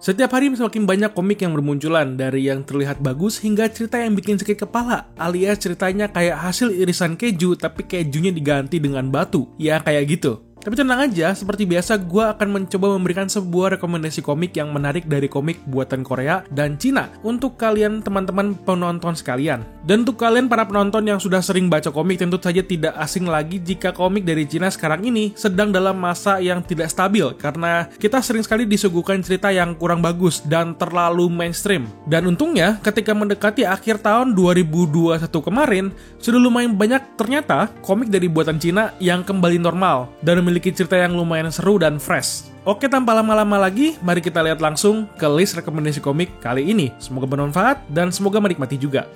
Setiap hari semakin banyak komik yang bermunculan, dari yang terlihat bagus hingga cerita yang bikin sakit kepala, alias ceritanya kayak hasil irisan keju tapi kejunya diganti dengan batu. Ya kayak gitu. Tapi tenang aja, seperti biasa gue akan mencoba memberikan sebuah rekomendasi komik yang menarik dari komik buatan Korea dan Cina untuk kalian teman-teman penonton sekalian. Dan untuk kalian para penonton yang sudah sering baca komik, tentu saja tidak asing lagi jika komik dari Cina sekarang ini sedang dalam masa yang tidak stabil karena kita sering sekali disuguhkan cerita yang kurang bagus dan terlalu mainstream. Dan untungnya ketika mendekati akhir tahun 2021 kemarin, sudah lumayan banyak ternyata komik dari buatan Cina yang kembali normal dan memiliki cerita yang lumayan seru dan fresh. Oke, tanpa lama-lama lagi, mari kita lihat langsung ke list rekomendasi komik kali ini. Semoga bermanfaat dan semoga menikmati juga.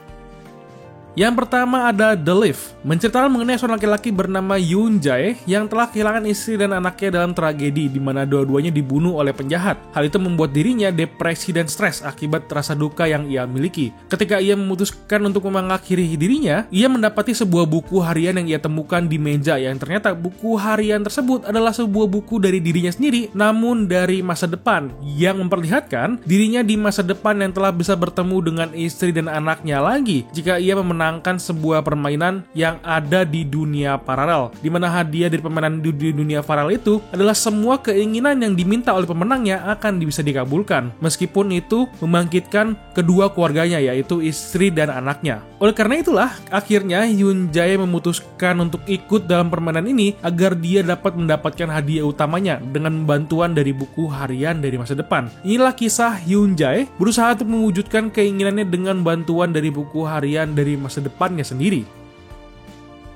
Yang pertama ada The Lift, menceritakan mengenai seorang laki-laki bernama Yoon Jae yang telah kehilangan istri dan anaknya dalam tragedi di mana dua-duanya dibunuh oleh penjahat. Hal itu membuat dirinya depresi dan stres akibat rasa duka yang ia miliki. Ketika ia memutuskan untuk mengakhiri dirinya, ia mendapati sebuah buku harian yang ia temukan di meja yang ternyata buku harian tersebut adalah sebuah buku dari dirinya sendiri, namun dari masa depan yang memperlihatkan dirinya di masa depan yang telah bisa bertemu dengan istri dan anaknya lagi jika ia memenangkan sebuah permainan yang ada di dunia paralel, di mana hadiah dari permainan di dunia paralel itu adalah semua keinginan yang diminta oleh pemenangnya akan bisa dikabulkan, meskipun itu membangkitkan kedua keluarganya, yaitu istri dan anaknya. Oleh karena itulah, akhirnya Yoon Jae memutuskan untuk ikut dalam permainan ini agar dia dapat mendapatkan hadiah utamanya dengan bantuan dari buku harian dari masa depan. Inilah kisah Yoon Jae berusaha untuk mewujudkan keinginannya dengan bantuan dari buku harian dari masa depannya sendiri.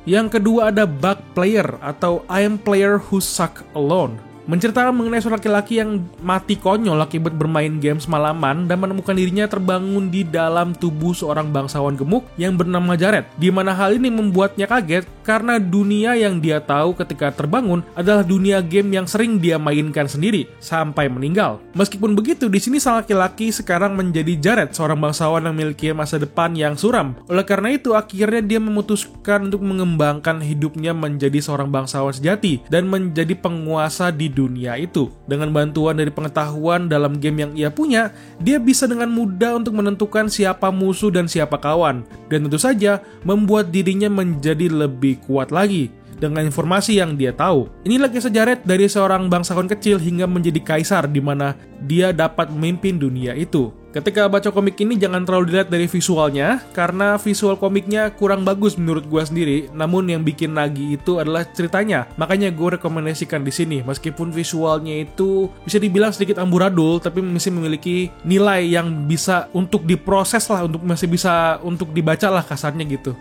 Yang kedua ada Bug Player atau I Am Player Who Suck Alone, menceritakan mengenai seorang laki-laki yang mati konyol akibat bermain game semalaman dan menemukan dirinya terbangun di dalam tubuh seorang bangsawan gemuk yang bernama Jared, di mana hal ini membuatnya kaget karena dunia yang dia tahu ketika terbangun adalah dunia game yang sering dia mainkan sendiri sampai meninggal. Meskipun begitu, di sini sang laki-laki sekarang menjadi Jared, seorang bangsawan yang memiliki masa depan yang suram. Oleh karena itu, akhirnya dia memutuskan untuk mengembangkan hidupnya menjadi seorang bangsawan sejati dan menjadi penguasa di dunia itu. Dengan bantuan dari pengetahuan dalam game yang ia punya, dia bisa dengan mudah untuk menentukan siapa musuh dan siapa kawan, dan tentu saja membuat dirinya menjadi lebih kuat lagi dengan informasi yang dia tahu. Inilah kisah Jared dari seorang bangsawan kecil hingga menjadi kaisar, di mana dia dapat memimpin dunia itu. Ketika baca komik ini jangan terlalu dilihat dari visualnya, karena visual komiknya kurang bagus menurut gue sendiri. Namun yang bikin nagih itu adalah ceritanya. Makanya gue rekomendasikan di sini. Meskipun visualnya itu bisa dibilang sedikit amburadul, tapi masih memiliki nilai yang bisa untuk diproses lah, masih bisa untuk dibaca lah kasarnya gitu.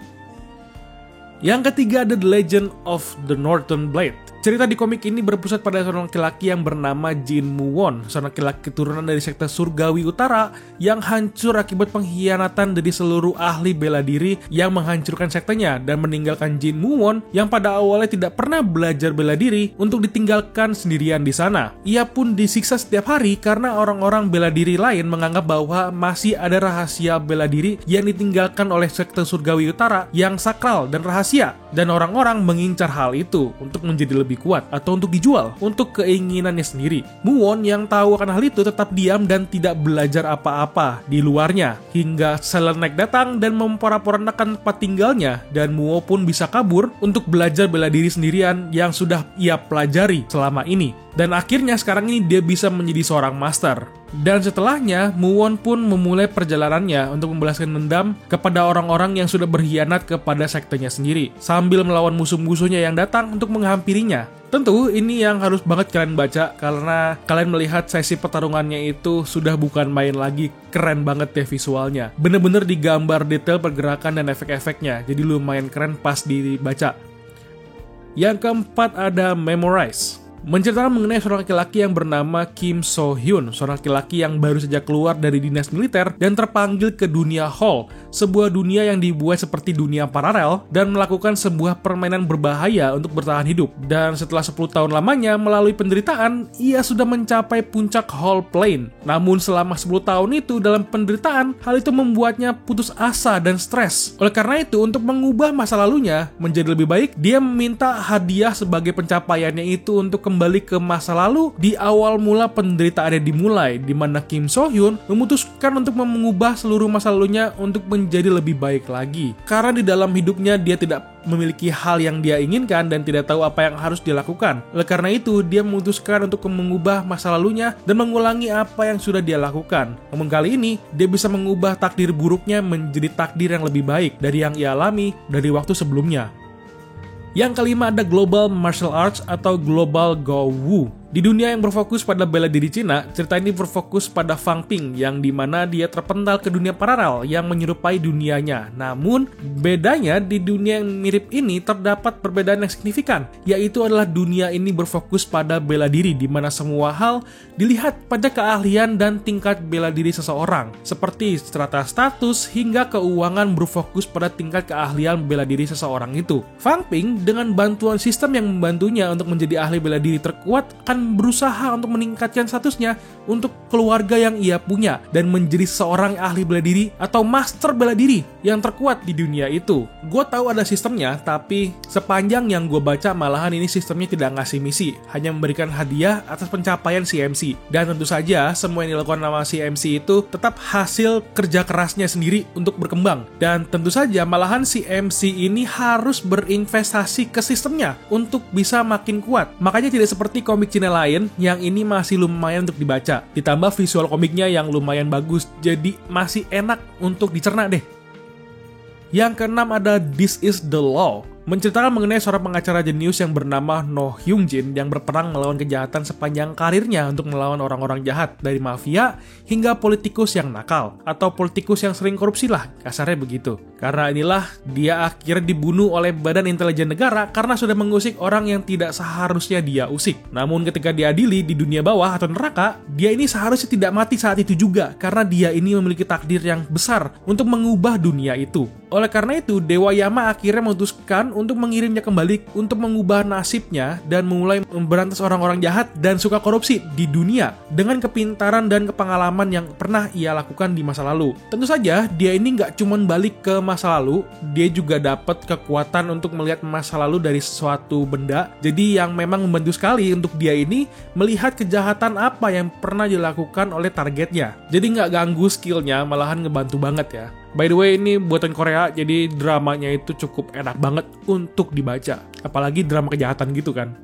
Yang ketiga ada The Legend of the Northern Blade. Cerita di komik ini berpusat pada seorang laki-laki yang bernama Jin Moo-won, seorang laki-laki keturunan dari sekte Surgawi Utara yang hancur akibat pengkhianatan dari seluruh ahli bela diri yang menghancurkan sektenya dan meninggalkan Jin Moo-won yang pada awalnya tidak pernah belajar bela diri untuk ditinggalkan sendirian di sana. Ia pun disiksa setiap hari karena orang-orang bela diri lain menganggap bahwa masih ada rahasia bela diri yang ditinggalkan oleh sekte Surgawi Utara yang sakral dan rahasia, dan orang-orang mengincar hal itu untuk menjadi lebih kuat atau untuk dijual untuk keinginannya sendiri. Moo-won yang tahu akan hal itu tetap diam dan tidak belajar apa-apa di luarnya hingga Selenek datang dan memporak-porandakan tempat tinggalnya, dan Moo pun bisa kabur untuk belajar bela diri sendirian yang sudah ia pelajari selama ini. Dan akhirnya sekarang ini dia bisa menjadi seorang master. Dan setelahnya, Moo-won pun memulai perjalanannya untuk membalaskan dendam kepada orang-orang yang sudah berkhianat kepada sektenya sendiri, sambil melawan musuh-musuhnya yang datang untuk menghampirinya. Tentu ini yang harus banget kalian baca, karena kalian melihat sesi pertarungannya itu sudah bukan main lagi. Keren banget ya visualnya. Bener-bener digambar detail pergerakan dan efek-efeknya, jadi lumayan keren pas dibaca. Yang keempat ada Memorize, menceritakan mengenai seorang laki-laki yang bernama Kim So Hyun, seorang laki-laki yang baru saja keluar dari dinas militer dan terpanggil ke dunia Hall, sebuah dunia yang dibuat seperti dunia paralel dan melakukan sebuah permainan berbahaya untuk bertahan hidup. Dan setelah 10 tahun lamanya melalui penderitaan, ia sudah mencapai puncak Hall Plane. Namun selama 10 tahun itu dalam penderitaan, hal itu membuatnya putus asa dan stres. Oleh karena itu, untuk mengubah masa lalunya menjadi lebih baik, dia meminta hadiah sebagai pencapaiannya itu untuk kembali ke masa lalu di awal mula penderitaannya dimulai, di mana Kim So Hyun memutuskan untuk mengubah seluruh masa lalunya untuk menjadi lebih baik lagi. Karena di dalam hidupnya dia tidak memiliki hal yang dia inginkan dan tidak tahu apa yang harus dilakukan. Oleh karena itu, dia memutuskan untuk mengubah masa lalunya dan mengulangi apa yang sudah dia lakukan. Namun kali ini, dia bisa mengubah takdir buruknya menjadi takdir yang lebih baik dari yang ia alami dari waktu sebelumnya. Yang kelima ada Global Martial Arts atau Global Go Wu. Di dunia yang berfokus pada bela diri Cina, cerita ini berfokus pada Fang Ping yang dimana dia terpental ke dunia paralel yang menyerupai dunianya. Namun, bedanya di dunia yang mirip ini terdapat perbedaan yang signifikan, yaitu adalah dunia ini berfokus pada bela diri di mana semua hal dilihat pada keahlian dan tingkat bela diri seseorang, seperti strata status hingga keuangan berfokus pada tingkat keahlian bela diri seseorang itu. Fang Ping dengan bantuan sistem yang membantunya untuk menjadi ahli bela diri terkuat akan berusaha untuk meningkatkan statusnya untuk keluarga yang ia punya dan menjadi seorang ahli bela diri atau master bela diri yang terkuat di dunia itu. Gue tahu ada sistemnya, tapi sepanjang yang gue baca malahan ini sistemnya tidak ngasih misi, hanya memberikan hadiah atas pencapaian CMC. Dan tentu saja semua yang dilakukan sama CMC itu tetap hasil kerja kerasnya sendiri untuk berkembang. Dan tentu saja malahan CMC ini harus berinvestasi ke sistemnya untuk bisa makin kuat. Makanya tidak seperti komik Cina lain yang ini masih lumayan untuk dibaca. Ditambah visual komiknya yang lumayan bagus, jadi masih enak untuk dicerna deh. Yang keenam ada This Is The Law. Menceritakan mengenai seorang pengacara jenius yang bernama No Hyung Jin yang berperang melawan kejahatan sepanjang karirnya untuk melawan orang-orang jahat dari mafia hingga politikus yang nakal atau politikus yang sering korupsi lah, kasarnya begitu. Karena inilah dia akhirnya dibunuh oleh Badan Intelijen Negara karena sudah mengusik orang yang tidak seharusnya dia usik. Namun ketika diadili di dunia bawah atau neraka, dia ini seharusnya tidak mati saat itu juga karena dia ini memiliki takdir yang besar untuk mengubah dunia itu. Oleh karena itu, Dewa Yama akhirnya memutuskan untuk mengirimnya kembali untuk mengubah nasibnya dan memulai memberantas orang-orang jahat dan suka korupsi di dunia dengan kepintaran dan kepengalaman yang pernah ia lakukan di masa lalu. Tentu saja, dia ini nggak cuma balik ke masa lalu, dia juga dapat kekuatan untuk melihat masa lalu dari sesuatu benda. Jadi yang memang membantu sekali untuk dia ini melihat kejahatan apa yang pernah dilakukan oleh targetnya. Jadi nggak ganggu skillnya, malahan ngebantu banget ya. By the way, ini buatan Korea, jadi dramanya itu cukup enak banget untuk dibaca. Apalagi drama kejahatan gitu kan.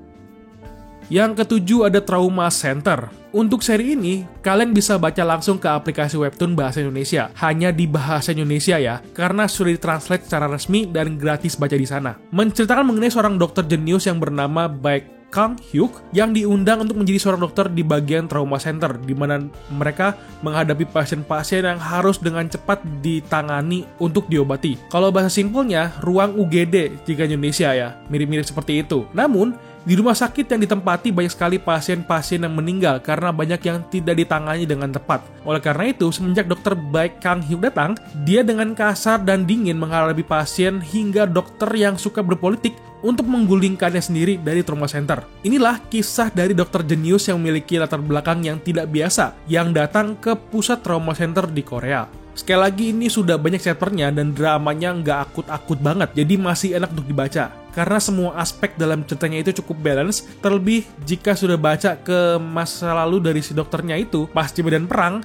Yang ketujuh ada Trauma Center. Untuk seri ini, kalian bisa baca langsung ke aplikasi webtoon bahasa Indonesia. Hanya di bahasa Indonesia ya, karena sudah ditranslate secara resmi dan gratis baca di sana. Menceritakan mengenai seorang dokter jenius yang bernama Baek Kang Hyuk yang diundang untuk menjadi seorang dokter di bagian trauma center, di mana mereka menghadapi pasien-pasien yang harus dengan cepat ditangani untuk diobati. Kalau bahasa simpelnya, ruang UGD jika Indonesia ya, mirip-mirip seperti itu. Namun, di rumah sakit yang ditempati banyak sekali pasien-pasien yang meninggal karena banyak yang tidak ditangani dengan tepat. Oleh karena itu, semenjak dokter Baek Kang Hyuk datang, dia dengan kasar dan dingin menghadapi pasien hingga dokter yang suka berpolitik untuk menggulingkannya sendiri dari trauma center. Inilah kisah dari dokter jenius yang memiliki latar belakang yang tidak biasa, yang datang ke pusat trauma center di Korea. Sekali lagi ini sudah banyak chapternya dan dramanya nggak akut-akut banget, jadi masih enak untuk dibaca. Karena semua aspek dalam ceritanya itu cukup balance, terlebih jika sudah baca ke masa lalu dari si dokternya itu, pas di medan perang,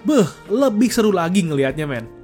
lebih seru lagi ngelihatnya men.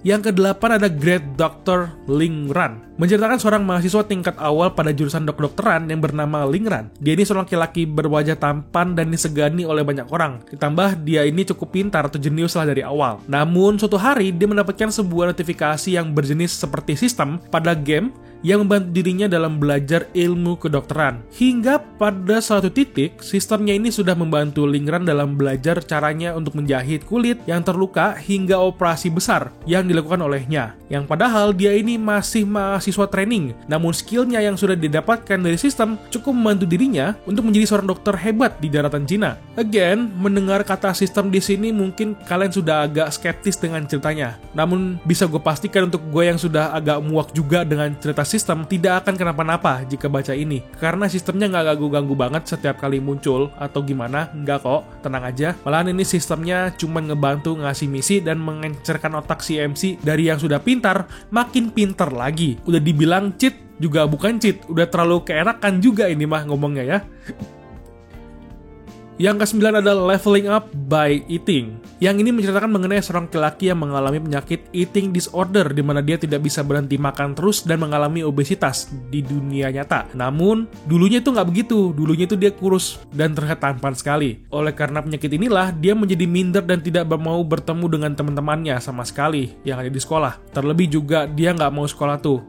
Yang kedelapan ada Great Dr. Ling Ran. Menceritakan seorang mahasiswa tingkat awal pada jurusan kedokteran yang bernama Ling Ran. Dia ini seorang laki-laki berwajah tampan dan disegani oleh banyak orang. Ditambah dia ini cukup pintar atau jenius lah dari awal. Namun suatu hari dia mendapatkan sebuah notifikasi yang berjenis seperti sistem pada game yang membantu dirinya dalam belajar ilmu kedokteran. Hingga pada suatu titik, sistemnya ini sudah membantu Ling Ran dalam belajar caranya untuk menjahit kulit yang terluka hingga operasi besar yang dilakukan olehnya. Yang padahal dia ini masih mahasiswa training, namun skillnya yang sudah didapatkan dari sistem cukup membantu dirinya untuk menjadi seorang dokter hebat di daratan Cina. Again, mendengar kata sistem di sini mungkin kalian sudah agak skeptis dengan ceritanya. Namun bisa gue pastikan untuk gue yang sudah agak muak juga dengan cerita sistem tidak akan kenapa-napa jika baca ini. Karena sistemnya nggak ganggu-ganggu banget setiap kali muncul atau gimana, nggak kok, tenang aja. Malahan ini sistemnya cuma ngebantu ngasih misi dan mengencerkan otak CMC dari yang sudah pintar, makin pintar lagi. Udah dibilang cheat, juga bukan cheat, udah terlalu keenakan juga ini mah ngomongnya ya. Yang ke-9 adalah Leveling Up by Eating. Yang ini menceritakan mengenai seorang laki-laki yang mengalami penyakit eating disorder, di mana dia tidak bisa berhenti makan terus dan mengalami obesitas di dunia nyata. Namun, dulunya itu nggak begitu. Dulunya itu dia kurus dan terlihat tampan sekali. Oleh karena penyakit inilah, dia menjadi minder dan tidak mau bertemu dengan teman-temannya sama sekali yang ada di sekolah. Terlebih juga dia nggak mau sekolah tuh,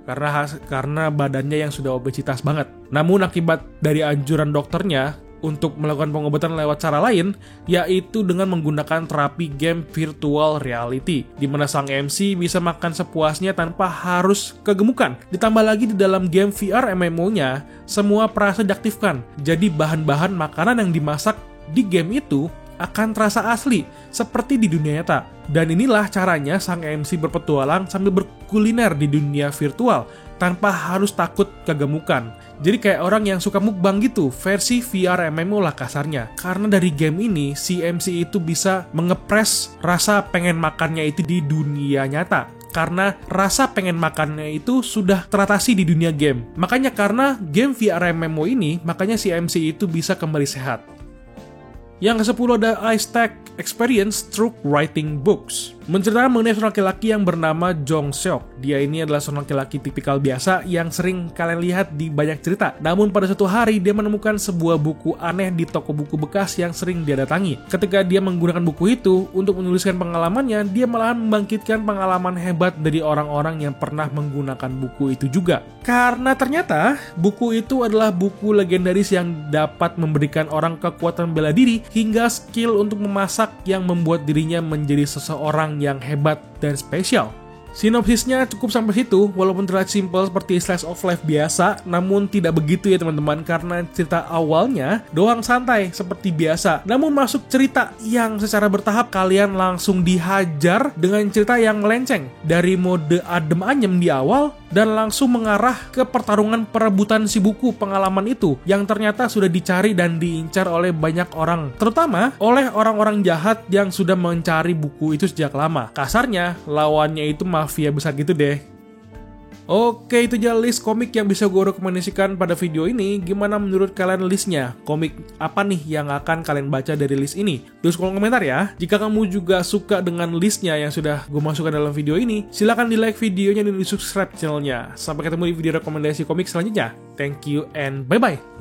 karena badannya yang sudah obesitas banget. Namun akibat dari anjuran dokternya untuk melakukan pengobatan lewat cara lain, yaitu dengan menggunakan terapi game virtual reality, di mana sang MC bisa makan sepuasnya tanpa harus kegemukan. Ditambah lagi di dalam game VR MMO-nya, semua perasa diaktifkan. Jadi bahan-bahan makanan yang dimasak di game itu akan terasa asli, seperti di dunia nyata. Dan inilah caranya sang MC berpetualang sambil berkuliner di dunia virtual, tanpa harus takut kegemukan. Jadi kayak orang yang suka mukbang gitu, versi VR MMO lah kasarnya. Karena dari game ini, si MC itu bisa mengepres rasa pengen makannya itu di dunia nyata. Karena rasa pengen makannya itu sudah teratasi di dunia game. Makanya karena game VR MMO ini, makanya si MC itu bisa kembali sehat. Yang ke-10 ada Ice Tech Experience Through Writing Books. Menceritakan mengenai seorang laki-laki yang bernama Jong Seok. Dia ini adalah seorang laki-laki tipikal biasa yang sering kalian lihat di banyak cerita. Namun pada suatu hari dia menemukan sebuah buku aneh di toko buku bekas yang sering dia datangi. Ketika dia menggunakan buku itu untuk menuliskan pengalamannya, dia malahan membangkitkan pengalaman hebat dari orang-orang yang pernah menggunakan buku itu juga. Karena ternyata buku itu adalah buku legendaris yang dapat memberikan orang kekuatan bela diri hingga skill untuk memasak yang membuat dirinya menjadi seseorang yang hebat dan spesial. Sinopsisnya cukup sampai situ, walaupun terlihat simpel seperti slice of life biasa, namun tidak begitu ya teman-teman, karena cerita awalnya doang santai seperti biasa. Namun masuk cerita yang secara bertahap kalian langsung dihajar dengan cerita yang melenceng. Dari mode adem anyem di awal, dan langsung mengarah ke pertarungan perebutan si buku pengalaman itu, yang ternyata sudah dicari dan diincar oleh banyak orang. Terutama oleh orang-orang jahat yang sudah mencari buku itu sejak lama. Kasarnya, lawannya itu mafia besar gitu deh. Oke, itu aja list komik yang bisa gue rekomendasikan pada video ini. Gimana menurut kalian listnya? Komik apa nih yang akan kalian baca dari list ini? Tulis kolom komentar ya. Jika kamu juga suka dengan listnya yang sudah gue masukkan dalam video ini, silahkan di like videonya dan di subscribe channelnya. Sampai ketemu di video rekomendasi komik selanjutnya. Thank you and bye-bye.